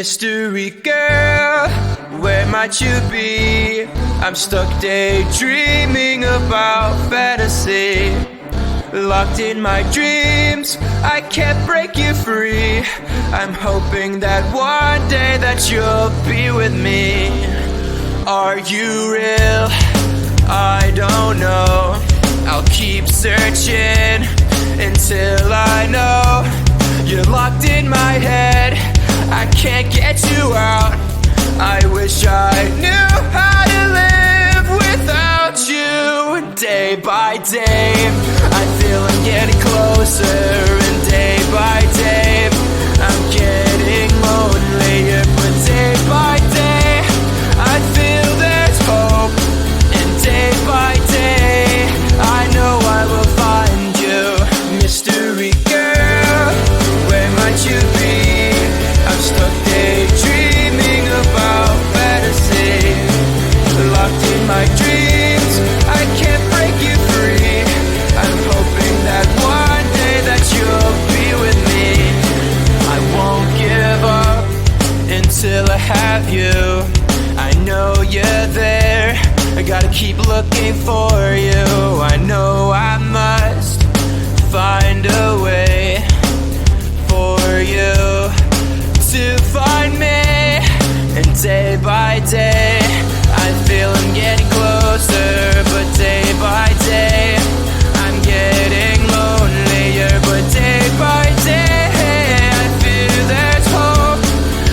Mystery girl, where might you be? I'm stuck daydreaming about fantasy. Locked in my dreams, I can't break you free. I'm hoping that one day that you'll be with me. Are you real? I don't know. I'll keep searching until I know. You're locked in my head, I can't get you out. I wish I knew how to live without you. Day by day, I feel I'm getting closer, and day by day, I'm getting lonelier. But day by day, I feel there's hope, and day by day, I know I will find you. Mystery girl, where might you be? I'm stuck daydreaming about fantasy. Locked in my dreams, I can't break you free. I'm hoping that one day that you'll be with me. I won't give up until I have you. I know you're there, I gotta keep looking for you. I know I must find a way for you to find me. And day by day, I feel I'm getting closer. But day by day, I'm getting lonelier. But day by day, I feel there's hope.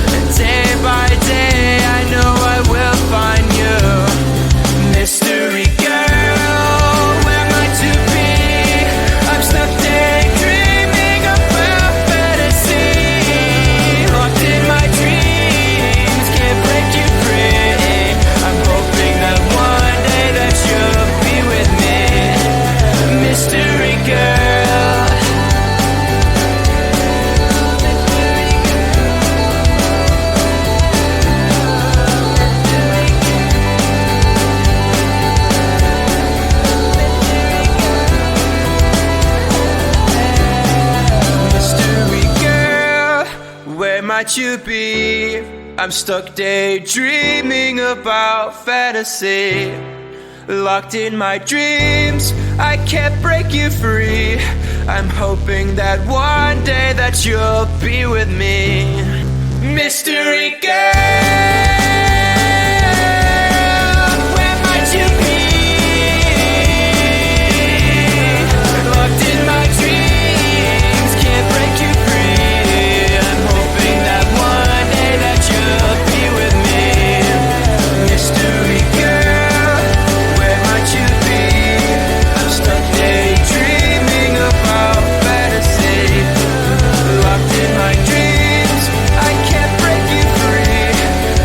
And day by day, I know I will find you. Mystery girl, where might you be? I'm stuck daydreaming about fantasy. Locked in my dreams, can't break you free. I'm hoping that one day that you'll be with me. Mystery girl. Mystery girl, where might you be? I'm stuck daydreaming about fantasy. Locked in my dreams, I can't break you free. I'm hoping that one day that you'll be with me. Mystery girl, where might you be? Locked in my dreams, can't break you free. I'm hoping that one day that you'll be with me. Mystery girl, where might you be? I'm stuck daydreaming about fantasy. Locked in my dreams, I can't break you free.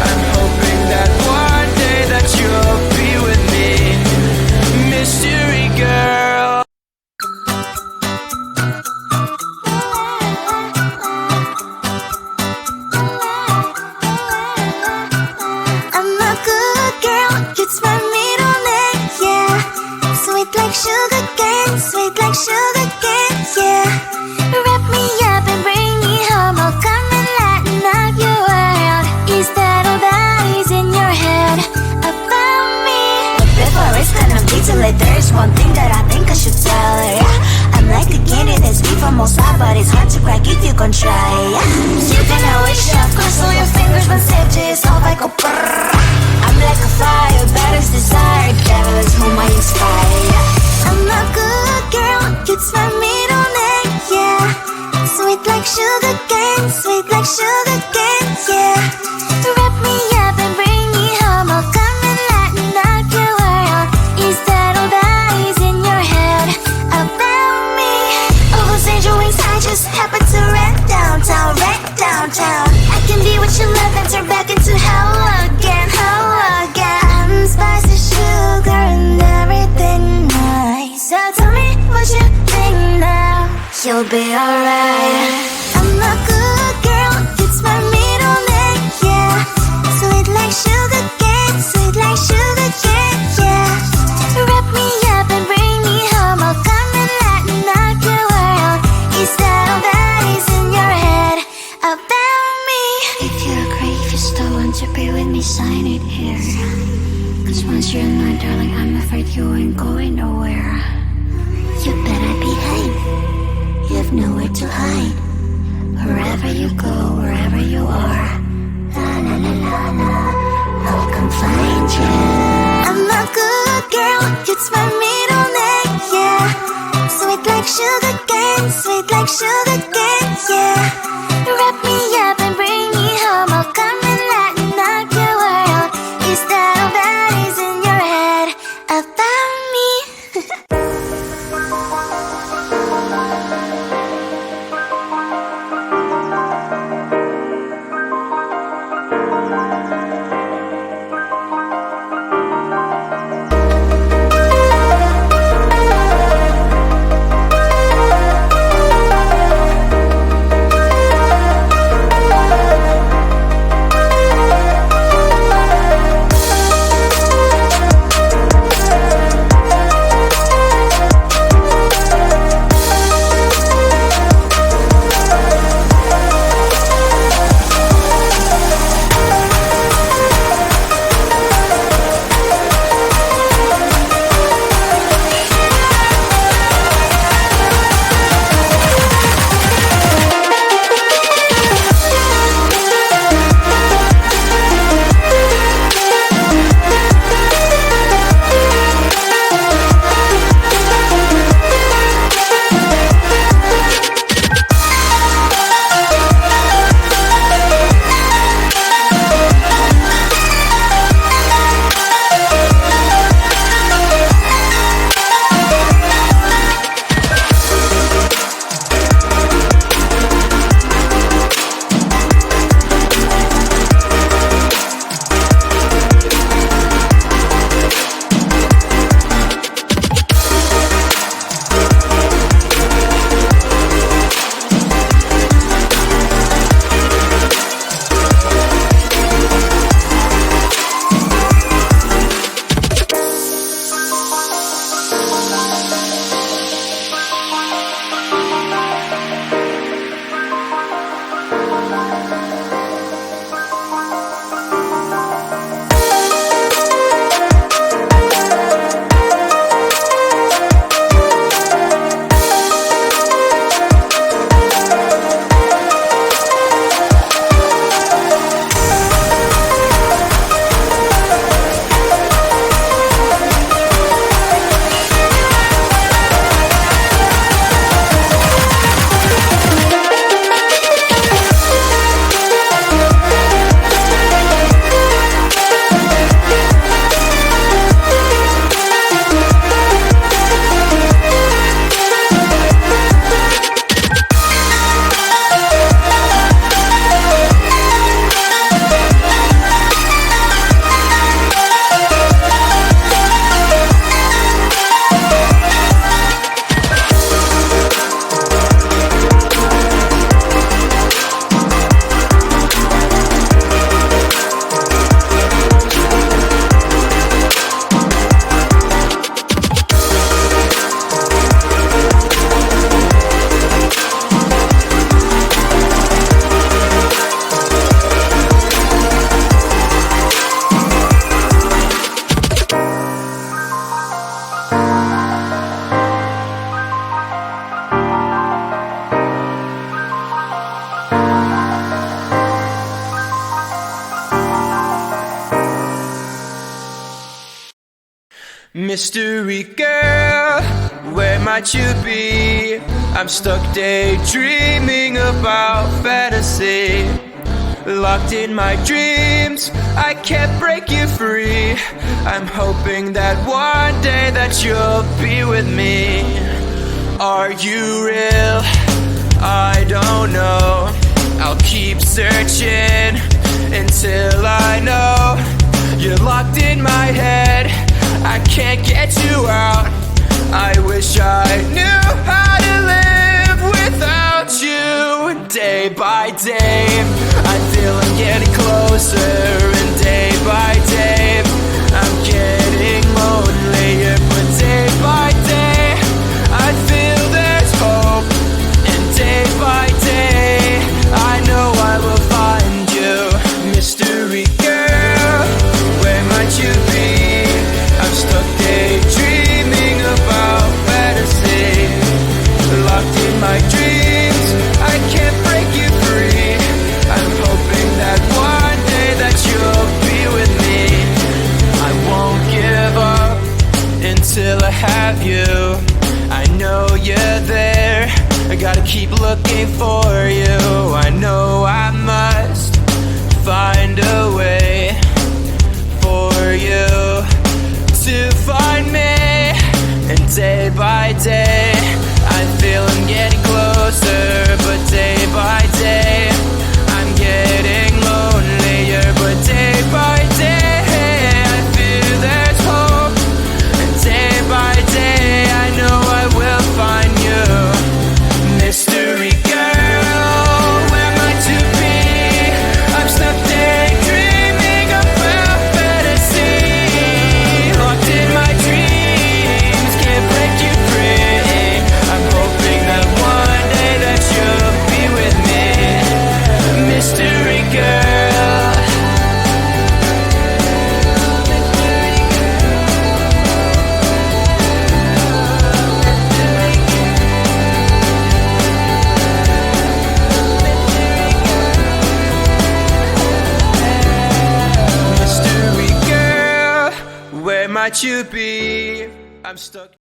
I'm hoping that one day that you'll be with me. Mystery girl. I'm a good girl, it's my middle name, yeah. Sweet like sugar cane, sweet like sugar cane, yeah. Wrap me up and bring me home, I'll come and lighten up your world. Is that all that is in your head about me? But before it's gonna be too late, there's one thing that I think I should tell her, yeah. I'm like a candy that's sweet from outside, but it's hard to crack if you can try, yeah. You can always shove, cross all your fingers when safety is off, I go brrrr. I'm like a fire, baddest desire, devil is whom I inspire, yeah. I'm a good girl, it's my middle name, yeah. Sweet like sugar cane, sweet like sugar cane, yeah. Wrap me up and bring me home, I'll come and lighten up your world. Is that all that is in your head about me? Oh, those angel wings, I just happen to rent downtown, rent downtown. I can be what you love and turn back into hell again, hell again. I'm spicy sugar and everything nice. So tell me what you think now, you'll be alright. I'm a good girl, it's my middle name, yeah. Sweet like sugar cane, sweet like sugar cane, yeah. Wrap me up and bring me home, I'll come and lighten up your world. Is that all that is in your head about me? If you're crazy Stay with me, sign it here. Cause once you're mine, darling, I'm afraid you ain't going nowhere. You better behave. You have nowhere to hide. Wherever you go, wherever you are. La la la la la, I'll come find you. I'm a good girl, it's my middle name, yeah. Sweet like sugar cane, sweet like sugar cane, yeah. Wrap me up and bring me home, I'll come and lighten up your world. Is that all that is in your head about me? Mystery girl, where might you be? I'm stuck daydreaming about fantasy. Locked in my dreams, I can't break you free. I'm hoping that one day that you'll be with me. Are you real? I don't know. I'll keep searching until I know. You're locked in my head, I can't get you out. I wish I knew how to live without you. Day by day, I feel I'm getting closer, and day by day, I'm getting lonelier. But day by day, I feel there's hope, and day by day, I know I will find you. Mystery girl, have you. I know you're there. I gotta keep looking for you. I know I must find a way for you to find me. And day by day, I feel I'm getting closer. But day by day, I'm getting lonelier. But day by day, I feel there's hope. And day by day, I know I will find you. Mystery girl, where am I to be? I'm stuck daydreaming about fantasy. Locked in my dreams, can't break you free. I'm hoping that one day that you'll be with me. Mystery girl. Mystery girl, where might you be? I'm stuck.